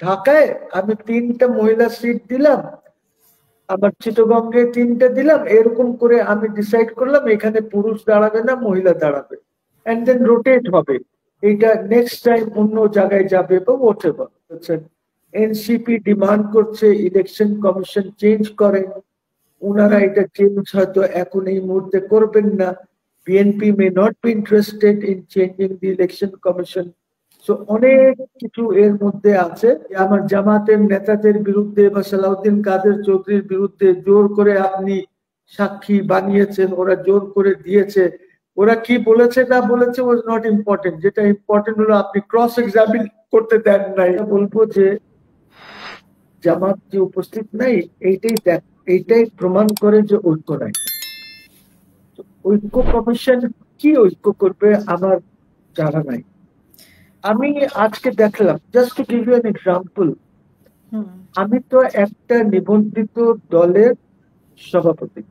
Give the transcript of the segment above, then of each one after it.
ঢাকায় আমি 3টা মহিলা সিট দিলাম, আবার চিটাগংয়ে 3টা দিলাম, এরকম করে আমি ডিসাইড করলাম এখানে পুরুষ দাঁড়াবে না, মহিলা দাঁড়াবে, এন্ড দেন রোটেট হবে। এটা নেক্সট টাইম অন্য জায়গায় যাবে বা হোয়াট এভার। এনসিপি ডিমান্ড করছে ইলেকশন কমিশন চেঞ্জ করে, ওনারা এটা চেঞ্জ হয়তো এখন এই মুহূর্তে করবেন না। BNP may not be interested in changing the election commission. So অনেক কিছু এর মধ্যে আছে। আমার জামাতের নেতাদের বিরুদ্ধে বা সালাউদ্দিন কাদের চৌধুরীর বিরুদ্ধে জোর করে আপনি সাক্ষী বানিয়েছেন, ওরা জোর করে দিয়েছে। ওরা কি বলেছে না বলেছে ওয়াজ নট ইম্পর্টেন্ট, যেটা ইম্পর্টেন্ট হলো আপনি ক্রস এক্সামিন করতে দেন নাই। বলবো যে জামাত যে উপস্থিত নাই, এইটাই প্রমাণ করে যে ঐক্য নাই। ঐক্য কমিশন কি ঐক্য করবে আমার জানা নাই। আমি আজকে দেখলাম, just to give you an example, আমি তো একটা নিবন্ধিত দলের সভাপতি,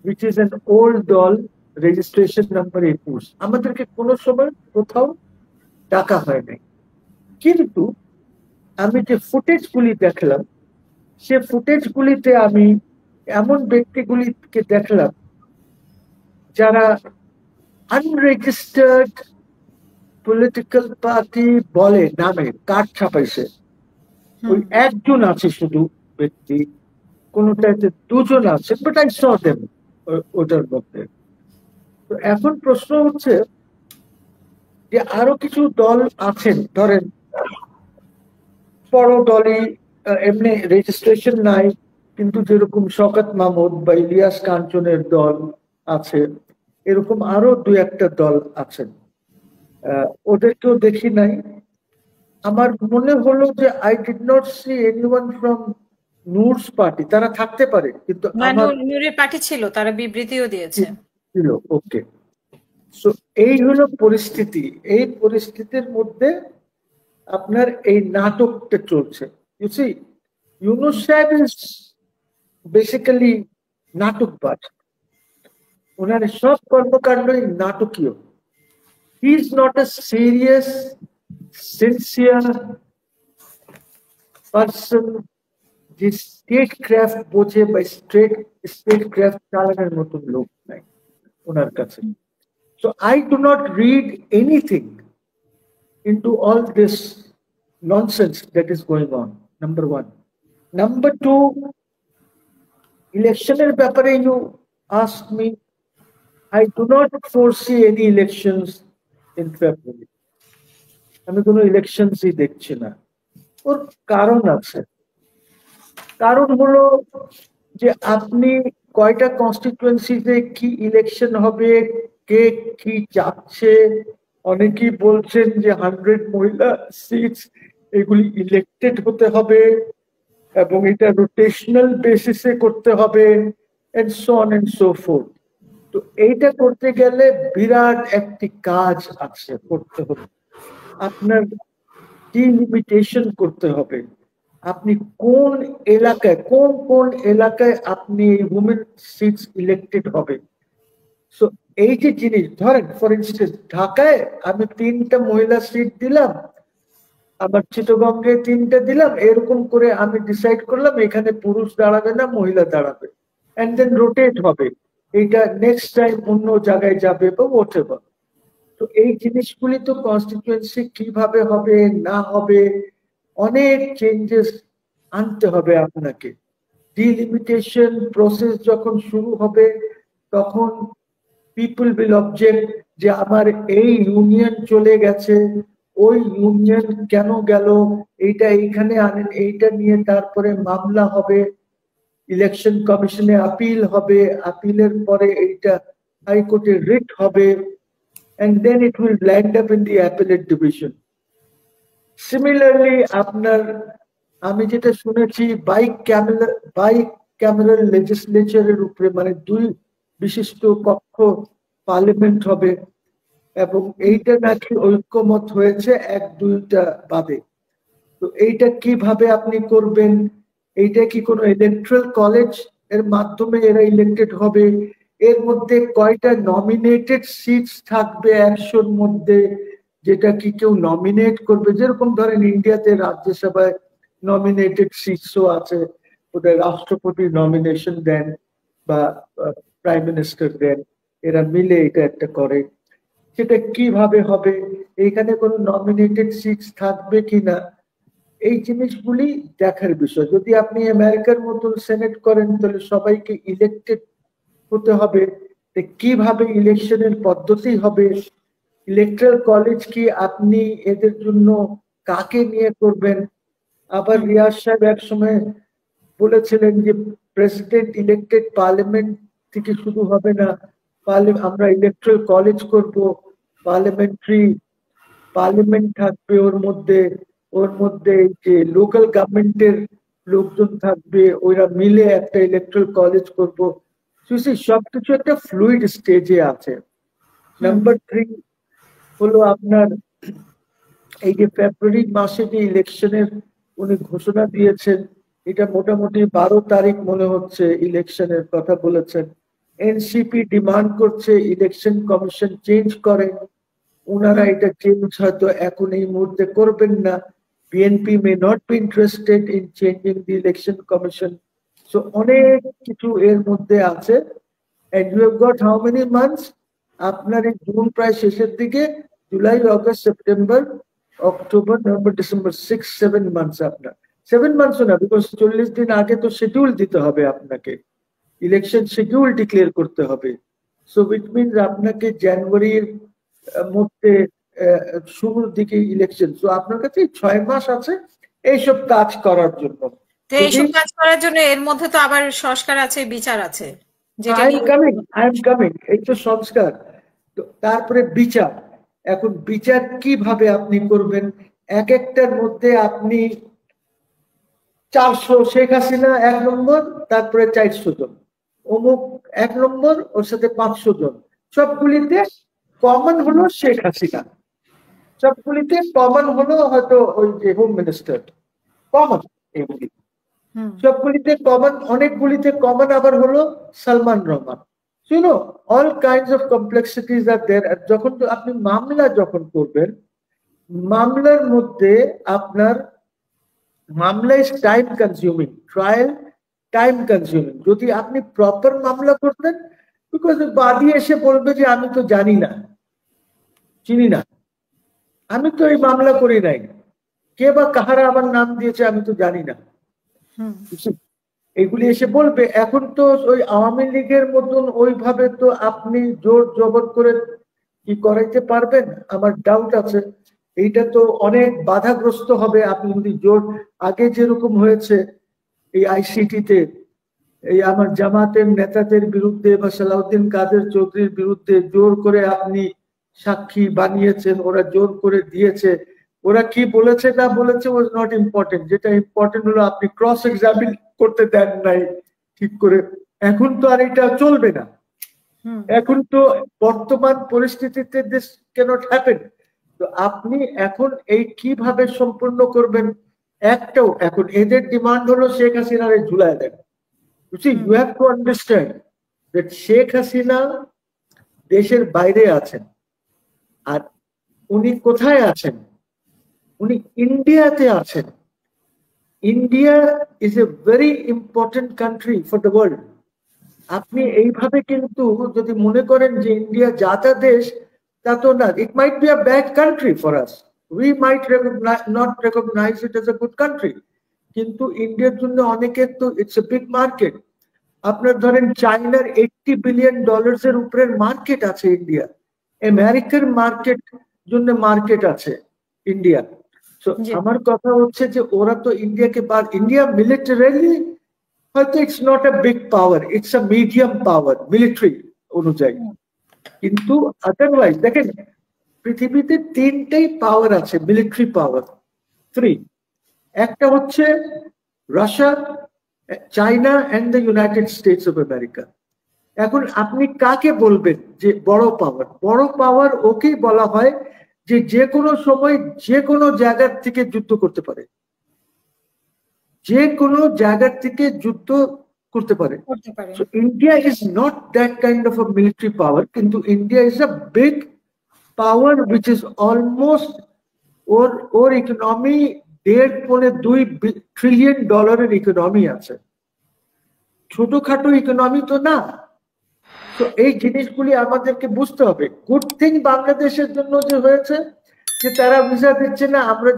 which is an old দল, রেজিস্ট্রেশন নাম্বার 21। আমাদেরকে কোনো সময় কোথাও ডাকা হয় নাই, কিন্তু আমি যে ফুটেজ গুলি দেখলাম, সে ফুটেজ গুলিতে আমি এমন ব্যক্তিগুলিকে দেখলাম যারা আনরেজিস্টার্ড পলিটিক্যাল পার্টি বলে নামে কার্ড ছাপাইছে। ওই একজন আছে শুধু ব্যক্তি, কোনটাতে দুজন আছে, বাট আই স দেম ওটার মধ্যে। তো এখন প্রশ্ন হচ্ছে যে আরো কিছু দল আছেন, ধরেন বড় দলই এমনি রেজিস্ট্রেশন নাই, কিন্তু যেরকম শওকত মাহমুদ বা ইলিয়াস কাঞ্চনের দল আছে, এরকম আরো 2-1টা দল আছেন, ওদেরকেও দেখি নাই। আমার মনে হলো যে I did not see anyone from Nur's party. তারা থাকতে পারে, কিন্তু আমার নূরের পার্টি ছিল, তারা বিবৃতিও দিয়েছে ছিল। ওকে, সো এই হলো পরিস্থিতি। এই পরিস্থিতির মধ্যে আপনার এই নাটকটা চলছে। ইউ সি, ইউনূস সাহেব ইজ বেসিক্যালি নাটকবাজ। ওনার সব কর্মকাণ্ডই নাটকীয়। He is not a serious sincere person যে স্টেট ক্রাফট বোঝে বা স্টেট ক্রাফট চালানোর মতন লোক নাই ওনার কাছে। So I do not read anything into all this nonsense that is going on, number one. Number two, electioner ব্যাপারে you asked me, I do not foresee any elections in February. আমি কোনো ইলেকশনসই দেখছি না। ওর কারণ আছে। কারণ হলো যে আপনি কয়টা কনস্টিটুয়েন্সিতে কি ইলেকশন হবে, কে কি চাচ্ছে। অনেকেই বলছেন যে 100 মহিলা সিটস, এগুলি ইলেক্টেড হতে হবে এবং এটা রোটেশনাল বেসিসে করতে হবে, and so on and so forth. তো এইটা করতে গেলে বিরাট একটি কাজ আছে, করতে হবে। আপনার ডিলিমিটেশন করতে হবে, আপনি কোন এলাকায় কোন এলাকায় আপনি উইমেন সিটস ইলেক্টেড হবে। সো এই যে জিনিস, ধরেন ফর ইনস্টেন্স ঢাকায় আমি 3টা মহিলা সিট দিলাম, আবার চিটাগংয়ে 3টা দিলাম, এরকম করে আমি ডিসাইড করলাম এখানে পুরুষ দাঁড়াবে না, মহিলা দাঁড়াবে, এন্ড দেন রোটেট হবে। এটা নেক্সট টাইম অন্য জায়গায় যাবে বা হোয়াট এভার। তো এই জিনিসগুলি তো কনস্টিটিউয়েন্সি কিভাবে হবে না হবে, অনেক চেঞ্জেস আনতে হবে আপনাকে। ডিলিমিটেশন প্রসেস যখন শুরু হবে তখন পিপল উইল অবজেক্ট যে আমার এই ইউনিয়ন চলে গেছে, ওই ইউনিয়ন কেন গেল, এইটা এইখানে আনেন, এইটা নিয়ে তারপরে মামলা হবে, ইলেকশন কমিশনে আপিল হবে, আপিলের পরে এইটা হাইকোর্টে রিট হবে, and then it will land up in the appellate division. Similarly, আপনার আমি যেটা শুনেছি বাইক্যামেরাল লেজিসলেচারের উপরে, মানে 2 বিশিষ্ট কক্ষ পার্লামেন্ট হবে, এবং এইটা নাকি ঐক্যমত হয়েছে 1-2টা বাদে। তো এইটা কিভাবে আপনি করবেন, এইটা কি কোনো ইলেকট্রাল কলেজ এর মাধ্যমে এরা ইলেক্টেড হবে, এর মধ্যে কয়টা নমিনেটেড সিটস থাকবে 100-র মধ্যে, যেটা কি কেউ নমিনেট করবে, যেরকম ধরেন ইন্ডিয়াতে রাজ্যসভায় নমিনেটেড সিটসও আছে, ওদের রাষ্ট্রপতি নমিনেশন দেন বা প্রাইম মিনিস্টার দেন, এরা মিলে এটা একটা করে। সেটা কিভাবে হবে, এইখানে কোনো নমিনেটেড সিটস থাকবে কিনা, এই জিনিসগুলি দেখার বিষয়। যদি আপনি আমেরিকার মতন সেনেট করেন তাহলে সবাইকে ইলেক্টেড হতে হবে, কিভাবে ইলেকশনের পদ্ধতি হবে, ইলেকট্রাল কলেজ কি আপনি এদের জন্য কাকে নিয়ে করবেন। আবার রিয়াজ সাহেব এক সময় বলেছিলেন যে প্রেসিডেন্ট ইলেক্টেড পার্লামেন্ট থেকে শুরু হবে না, আমরা ইলেকট্রাল কলেজ করব, পার্লামেন্ট থাকবে, ওর মধ্যে যে লোকাল গভর্নমেন্টের লোকজন থাকবে, ওরা মিলে একটা ইলেকট্রাল কলেজ করব। সবকিছু একটা ফ্লুইড স্টেজে আছে। নাম্বার 3 হলো আপনার এই যে ফেব্রুয়ারি মাসে যে ইলেকশনের উনি ঘোষণা দিয়েছেন, এটা মোটামুটি 12 তারিখ মনে হচ্ছে ইলেকশনের কথা বলেছেন। এনসিপি ডিমান্ড করছে ইলেকশন কমিশন চেঞ্জ করেন, ওনারা এটা চেঞ্জ হয়তো এখন এই মুহূর্তে করবেন না। BNP may not be interested in changing the election commission. So অনেক কিছু এর মধ্যে আছে। And you have got how many months? আপনার এই জুন প্রায় শেষের দিকে, July, August, September, October, November, December, 6-7 months আপনার। 7 মান্থসও না, বিকজ 40 দিন আগে তো শিডিউল দিতে হবে আপনাকে, ইলেকশন শিডিউল ডিক্লেয়ার করতে হবে। সো উইচ মিনস আপনাকে জানুয়ারির মধ্যে শুরুর দিকে ইলেকশন। তো আপনার কাছে 6 মাস আছে এইসব কাজ করার জন্য। তো এইসব কাজ করার জন্য এর মধ্যে তো আবার সংস্কার আছে, বিচার আছে, যেটা আই এম কামিং, এই তো সংস্কার। তারপরে বিচার। এখন বিচার কিভাবে আপনি করবেন, এক একটার মধ্যে আপনি 400, শেখ হাসিনা 1 নম্বর, তারপরে 400 জন, অমুক 1 নম্বর, ওর সাথে 500 জন, সবগুলিতে কমন হলো শেখ হাসিনা, সবগুলিতে কমন হলো হয়তো ওই যে হোম মিনিস্টার, কমন এগুলি সবগুলিতে কমন, অনেকগুলিতে কমন আবার হলো সালমান রহমান। শুনো, অল কাইন্ডস অফ কমপ্লেক্সিটিজ আর দেয়ার। যখন আপনি মামলা যখন করবেন, মামলার মধ্যে আপনার মামলা is time consuming, trial time consuming. যদি আপনি প্রপার মামলা করতেন, বিকজ বাদী এসে বলবে যে আমি তো জানি না, চিনি না, আমি তো এই মামলা করি নাই, কে বা কাহারা আমার নাম দিয়েছে আমি তো জানি না, এগুলি এসে বলবে। এখন তো ওই আওয়ামী লীগের মতন ওইভাবে তো আপনি জোর জবর করে কি করাইতে পারবেন, আমার ডাউট আছে। এইটা তো অনেক বাধাগ্রস্ত হবে আপনি যদি জোর, আগে যেরকম হয়েছে এই আইসিটিতে, এই আমার জামাতের নেতাদের বিরুদ্ধে বা সালাউদ্দিন কাদের চৌধুরীর বিরুদ্ধে জোর করে আপনি সাক্ষী বানিয়েছেন, ওরা জোর করে দিয়েছে, ওরা কি বলেছে না বলেছে ওয়াজ নট ইম্পর্টেন্ট, যেটা ইম্পর্টেন্ট হলো আপনি ক্রস এক্সামিন করতে দেন নাই ঠিক করে। এখন তো আর এটা চলবে না, এখন তো বর্তমান পরিস্থিতিতে দিস ক্যানট হ্যাপেন। তো আপনি এখন এই কিভাবে সম্পূর্ণ করবেন, একটাও এখন এদের ডিমান্ড হলো শেখ হাসিনারে ঝুলায় দেন। You have to understand that Sheikh Hasina দেশের বাইরে আছেন, আর উনি কোথায় আছেন, উনি ইন্ডিয়াতে আছেন। India is a very important country for the world. আপনি এইভাবে কিন্তু যদি মনে করেন যে ইন্ডিয়া যাতা দেশ, তা তো না। It might be a bad country for us, we might not recognize it as a good country, কিন্তু ইন্ডিয়ার জন্য অনেকের তো ইটস এ বিগ মার্কেট। আপনার ধরেন চাইনার $80 বিলিয়ন এর উপরের মার্কেট আছে ইন্ডিয়া, আমেরিকার মার্কেট জন্য মার্কেট আছে ইন্ডিয়া। তো আমার কথা হচ্ছে যে ওরা তো ইন্ডিয়াকে ইন্ডিয়া মিলিটারিলি হয়তো it's not a big power, it's a medium power military অনুযায়ী, কিন্তু আদারওয়াইজ দেখেন পৃথিবীতে 3টেই পাওয়ার আছে, মিলিটারি পাওয়ার 3। একটা হচ্ছে Russia, China and the United States of America. এখন আপনি কাকে বলবেন যে বড় পাওয়ার? বড় পাওয়ার ওকেই বলা হয় যে যে কোনো সময় যে কোনো জায়গার থেকে যুদ্ধ করতে পারে, যে কোনো জায়গার থেকে যুদ্ধ করতে পারে। India is not that kind of a military power, কিন্তু India is a big power which is almost or economy $1.5-2 trillion ডলারের ইকোনমি আছে, ছোটখাটো ইকোনমি তো না। তো এই জিনিসগুলি আমাদেরকে বুঝতে হবে। গুড থিং বাংলাদেশের জন্য যে হয়েছে যে তারা ভিসা দিচ্ছে না, আমরা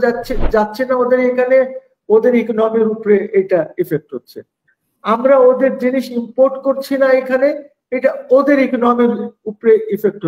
যাচ্ছে না ওদের এখানে, ওদের ইকোনমির উপরে এটা ইফেক্ট হচ্ছে। আমরা ওদের জিনিস ইম্পোর্ট করছি না এখানে, এটা ওদের ইকোনমির উপরে ইফেক্ট হচ্ছে।